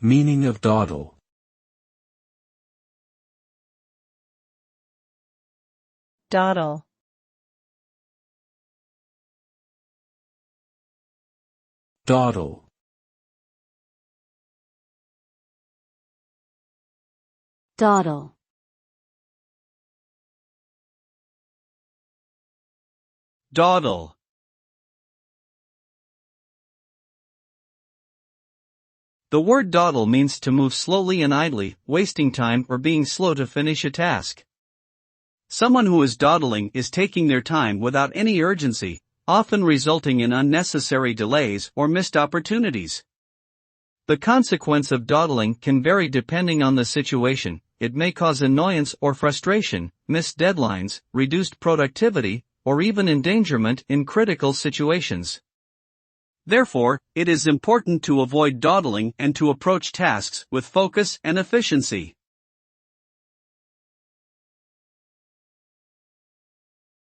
Meaning of dawdle. Dawdle. Dawdle. Dawdle. Dawdle. The word dawdle means to move slowly and idly, wasting time or being slow to finish a task. Someone who is dawdling is taking their time without any urgency, often resulting in unnecessary delays or missed opportunities. The consequence of dawdling can vary depending on the situation. It may cause annoyance or frustration, missed deadlines, reduced productivity, or even endangerment in critical situations. Therefore, it is important to avoid dawdling and to approach tasks with focus and efficiency.